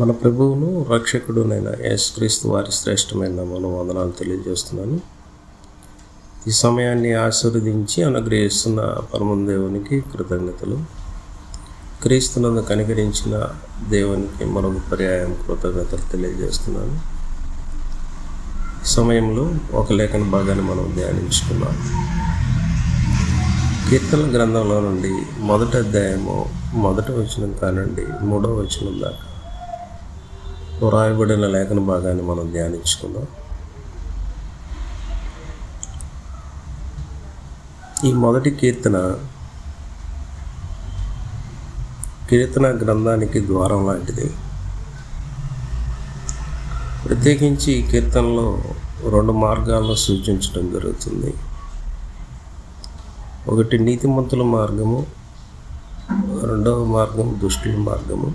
మన ప్రభువును రక్షకుడునైన యేసుక్రీస్తు వారి శ్రేష్టమైన నామమున వందనాలు తెలియజేస్తున్నాను. ఈ సమయాన్ని ఆశీర్వదించి అనుగ్రహిస్తున్న పరమ దేవునికి కృతజ్ఞతలు. క్రీస్తునందు కనికరించిన దేవునికి మరొక పర్యాయం కృతజ్ఞతలు తెలియజేస్తున్నాను. ఈ సమయంలో ఒక లేఖన భాగాన్ని మనం ధ్యానించుకున్నాం. కీర్తన గ్రంథంలో నుండి 1వ అధ్యాయము 1వ వచనం కానుండి 3వ వచనం దాకా వ్రాయబడిన లేఖన భాగాన్ని మనం ధ్యానించుకుందాం. ఈ మొదటి కీర్తన గ్రంథానికి ద్వారం లాంటిది. ప్రత్యేకించి ఈ కీర్తనలో 2 మార్గాలను సూచించడం జరుగుతుంది. ఒకటి నీతిమంతుల మార్గము, రెండవ మార్గం దుష్టుల మార్గము.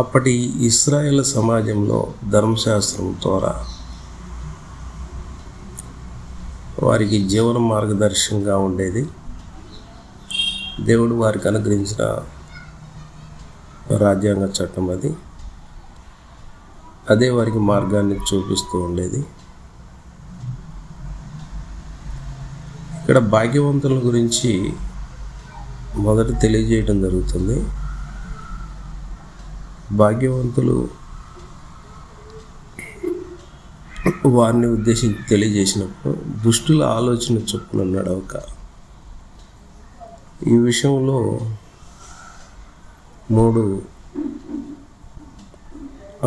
అప్పటి ఇశ్రాయేలు సమాజంలో ధర్మశాస్త్రం ద్వారా వారికి జీవన మార్గదర్శకంగా ఉండేది. దేవుడు వారికి అనుగ్రహించిన రాజ్యాంగ చట్టం అదే వారికి మార్గాన్ని చూపిస్తూ ఉండేది. ఇక్కడ భాగ్యవంతుల గురించి మొదట తెలియజేయడం జరుగుతుంది. భాగ్యవంతులు వారిని ఉద్దేశించి తెలియజేసినప్పుడు దుష్టుల ఆలోచన చొప్పున నడవక. ఈ విషయంలో 3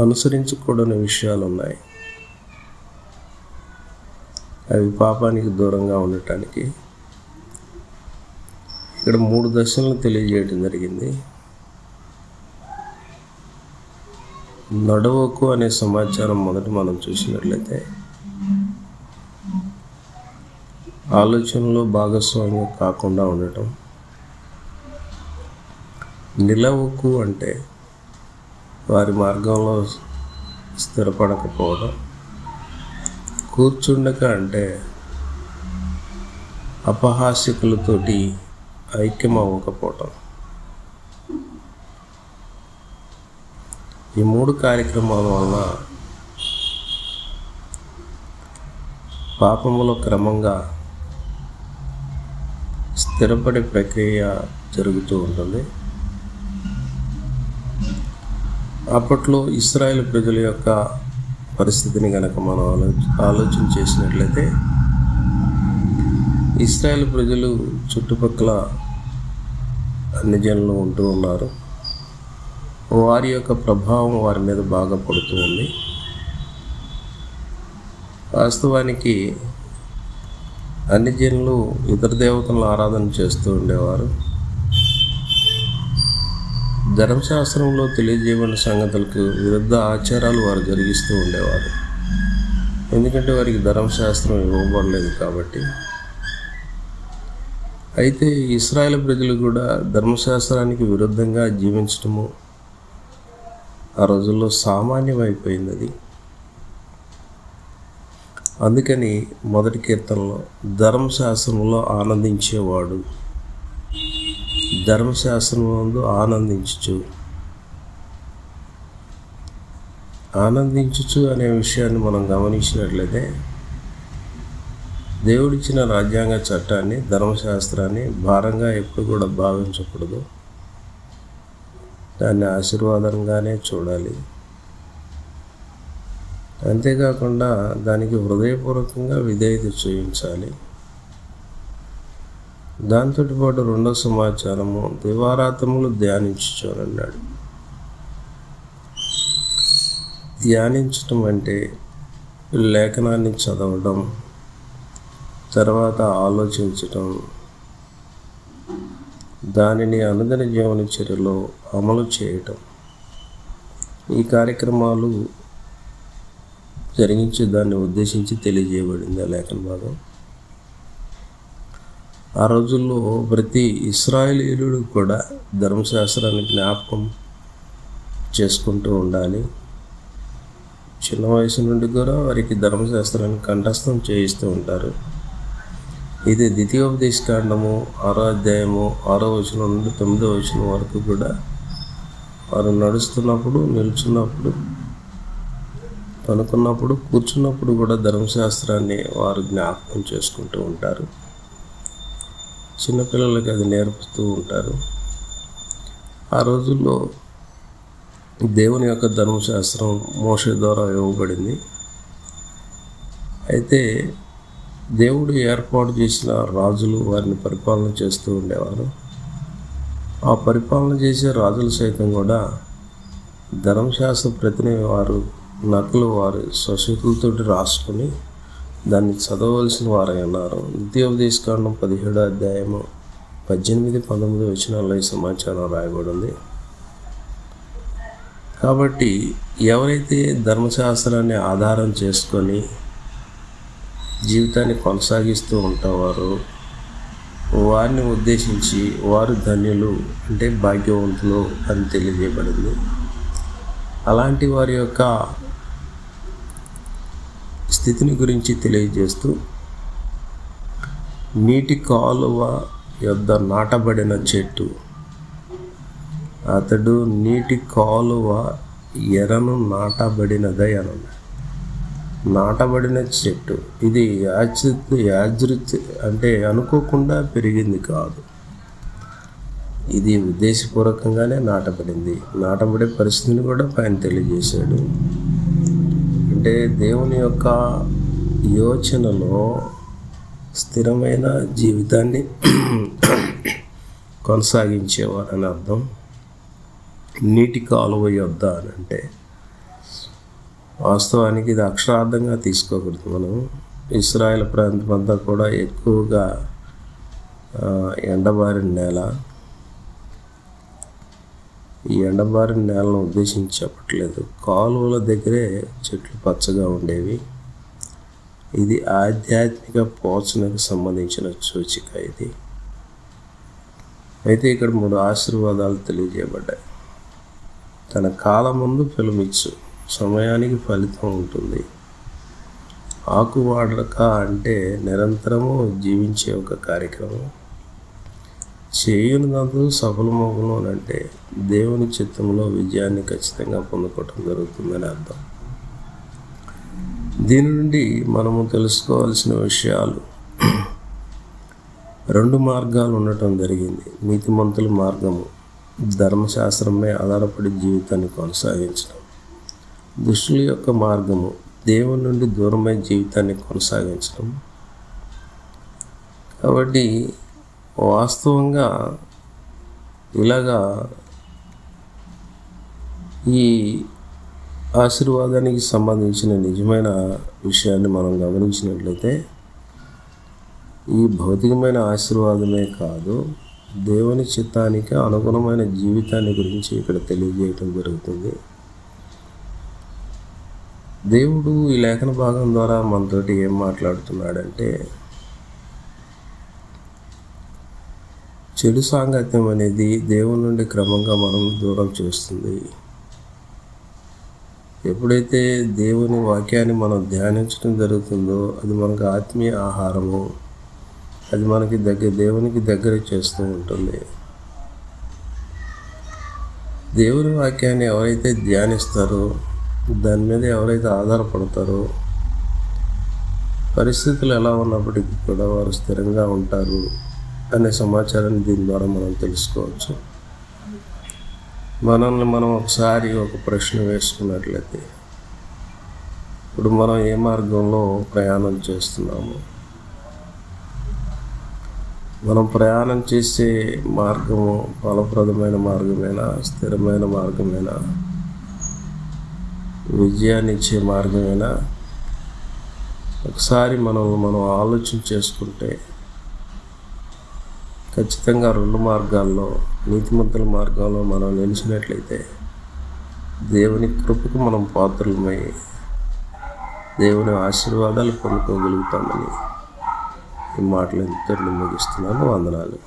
అనుసరించకూడని విషయాలు ఉన్నాయి. అవి పాపానికి దూరంగా ఉండటానికి ఇక్కడ 3 దశలను తెలియజేయడం జరిగింది. నడవకు అనే సమాచారం మొదట మనం చూసినట్లయితే ఆలోచనలో భాగస్వామ్యం కాకుండా ఉండటం. నిలవకు అంటే వారి మార్గంలో స్థిరపడకపోవడం. కూర్చుండక అంటే అపహాస్యకులతోటి ఐక్యం అవ్వకపోవటం. ఈ 3 కార్యక్రమాల వలన పాపములో క్రమంగా స్థిరపడే ప్రక్రియ జరుగుతూ ఉంటుంది. అప్పట్లో ఇశ్రాయేలు ప్రజల యొక్క పరిస్థితిని కనుక మనం ఆలోచన చేసినట్లయితే ఇశ్రాయేలు ప్రజలు చుట్టుపక్కల అన్ని జనులు ఉంటూ ఉన్నారు. వారి యొక్క ప్రభావం వారి మీద బాగా పడుతూ ఉంది. వాస్తవానికి అన్ని జనులు ఇతర దేవతలను ఆరాధన చేస్తూ ఉండేవారు. ధర్మశాస్త్రంలో తెలియజేయబడిన సంగతులకు విరుద్ధ ఆచారాలు వారు జరిగిస్తూ ఉండేవారు. ఎందుకంటే వారికి ధర్మశాస్త్రం ఇవ్వబడలేదు కాబట్టి. అయితే ఇశ్రాయేలు ప్రజలు కూడా ధర్మశాస్త్రానికి విరుద్ధంగా జీవించడము ఆ రోజుల్లో సామాన్యమైపోయింది. అది అందుకని మొదటి కీర్తనలో ధర్మశాస్త్రంలో ఆనందించేవాడు, ధర్మశాస్త్రమునందు ఆనందించుచు అనే విషయాన్ని మనం గమనించినట్లయితే దేవుడిచ్చిన రాజ్యాంగ చట్టాన్ని, ధర్మశాస్త్రాన్ని భారంగా ఎప్పుడు కూడా భావించకూడదు. దాన్ని ఆశీర్వాదంగానే చూడాలి. అంతేకాకుండా దానికి హృదయపూర్వకంగా విధేయత చూపించాలి. దాంతో పాటు 2వ సమాచారము దివారాత్రములు ధ్యానించుచోనన్నాడు. ధ్యానించటం అంటే లేఖనాన్ని చదవడం, తర్వాత ఆలోచించటం, దానిని అనుదిన జీవన చర్యలో అమలు చేయటం. ఈ కార్యక్రమాలు జరిగించే దాన్ని ఉద్దేశించి తెలియజేయబడింది ఆ లేఖన భాగం. ఆ రోజుల్లో ప్రతి ఇశ్రాయేలీయుడు కూడా ధర్మశాస్త్రాన్ని జ్ఞాపకం చేసుకుంటూ ఉండాలి. చిన్న వయసు నుండి కూడా వారికి ధర్మశాస్త్రాన్ని కంఠస్థం చేయిస్తూ ఉంటారు. ఇది ద్వితీయోపదేశకాండము 6వ అధ్యాయము 6వ వచనం నుండి 9వ వచనం వరకు కూడా వారు నడుస్తున్నప్పుడు, నిల్చున్నప్పుడు, పనుకున్నప్పుడు, కూర్చున్నప్పుడు కూడా ధర్మశాస్త్రాన్ని వారు జ్ఞాపకం చేసుకుంటూ ఉంటారు. చిన్నపిల్లలకి అది నేర్పుతూ ఉంటారు. ఆ రోజుల్లో దేవుని యొక్క ధర్మశాస్త్రం మోషే ద్వారా ఇవ్వబడింది. అయితే దేవుడు ఏర్పాటు చేసిన రాజులు వారిని పరిపాలన చేస్తూ ఉండేవారు. ఆ పరిపాలన చేసే రాజులు సైతం కూడా ధర్మశాస్త్ర ప్రతిని వారు నకలు వారి స్వశక్తులతోటి రాసుకొని దాన్ని చదవవలసిన వారై ఉన్నారు. ద్వితీయోపదేశకాండం 17వ అధ్యాయము 18-19 వచనాల్లో ఈ సమాచారం రాయబడి ఉంది. కాబట్టి ఎవరైతే ధర్మశాస్త్రాన్ని ఆధారం చేసుకొని జీవితాన్ని కొనసాగిస్తూ ఉంటారో వారిని ఉద్దేశించి వారు ధన్యులు అంటే భాగ్యవంతులు అని తెలియజేయబడింది. అలాంటి వారి యొక్క స్థితిని గురించి తెలియజేస్తూ నీటి కాలువ యొద్ద నాటబడిన చెట్టు, అతడు నీటి కాలువ ఎరను నాటబడినదై అన్నాడు. నాటబడిన చెట్టు ఇది యాదృచ్ఛిక అంటే అనుకోకుండా పెరిగింది కాదు, ఇది ఉద్దేశపూర్వకంగానే నాటబడింది. నాటబడే పరిస్థితిని కూడా ఆయన తెలియజేశాడు. అంటే దేవుని యొక్క యోచనలో స్థిరమైన జీవితాన్ని కొనసాగించేవారని అర్థం. నీటి కాలువ యొద్ద అని అంటే వాస్తవానికి ఇది అక్షరార్థంగా తీసుకోకూడదు. మనం ఇశ్రాయేల్ ప్రాంతం అంతా కూడా ఎక్కువగా ఎండబారిన నేల. ఈ ఎండబారిన నేలను ఉద్దేశించి చెప్పట్లేదు. కాలువల దగ్గరే చెట్లు పచ్చగా ఉండేవి. ఇది ఆధ్యాత్మిక పోషణకు సంబంధించిన సూచిక ఇది. అయితే ఇక్కడ 3 ఆశీర్వాదాలు తెలియజేయబడ్డాయి. తన కాలం ముందు ఫలమిచ్చు, సమయానికి ఫలితం ఉంటుంది. ఆకు వాడక అంటే నిరంతరము జీవించే ఒక కార్యక్రమం. చేయునిదంతా సఫలమగును అని అంటే దేవుని చిత్తంలో విజయాన్ని ఖచ్చితంగా పొందుకోవటం జరుగుతుందని అర్థం. దీని నుండి మనము తెలుసుకోవాల్సిన విషయాలు 2 మార్గాలు ఉండటం జరిగింది. నీతిమంతుల మార్గము ధర్మశాస్త్రమే ఆధారపడి జీవితాన్ని కొనసాగించడం. దుష్టుల యొక్క మార్గము దేవుని నుండి దూరమై జీవితాన్ని కొనసాగించడం. కాబట్టి వాస్తవంగా ఇలాగా ఈ ఆశీర్వాదానికి సంబంధించిన నిజమైన విషయాన్ని మనం గమనించినట్లయితే ఈ భౌతికమైన ఆశీర్వాదమే కాదు, దేవుని చిత్తానికి అనుగుణమైన జీవితాన్ని గురించి ఇక్కడ తెలియజేయటం జరుగుతుంది. దేవుడు ఈ లేఖన భాగం ద్వారా మనతోటి ఏం మాట్లాడుతున్నాడంటే, చెడు సాంగత్యం అనేది దేవుని నుండి క్రమంగా మనం దూరం చేస్తుంది. ఎప్పుడైతే దేవుని వాక్యాన్ని మనం ధ్యానించడం జరుగుతుందో అది మనకు ఆత్మీయ ఆహారము, అది మనకి దేవునికి దగ్గర చేస్తూ ఉంటుంది. దేవుని వాక్యాన్ని ఎవరైతే ధ్యానిస్తారో, దాని మీద ఎవరైతే ఆధారపడతారో, పరిస్థితులు ఎలా ఉన్నప్పటికీ కూడా వారు స్థిరంగా ఉంటారు అనే సమాచారాన్ని దీని ద్వారా మనం తెలుసుకోవచ్చు. మనల్ని మనం ఒకసారి ఒక ప్రశ్న వేసుకున్నట్లయితే, ఇప్పుడు మనం ఏ మార్గంలో ప్రయాణం చేస్తున్నాము? మనం ప్రయాణం చేసే మార్గము ఫలప్రదమైన మార్గమేనా, స్థిరమైన మార్గమేనా, విజయాన్ని ఇచ్చే మార్గమేనా? ఒకసారి మనం ఆలోచన చేసుకుంటే ఖచ్చితంగా 2 మార్గాల్లో, నీతిమంతుల మార్గంలో మనం నిలిచినట్లయితే దేవుని కృపకు మనం పాత్రలమై దేవుని ఆశీర్వాదాలు పొందుకోగలుగుతామని ఈ మాటలు ఇంతటిని ముగిస్తున్నాను. వందనాలు.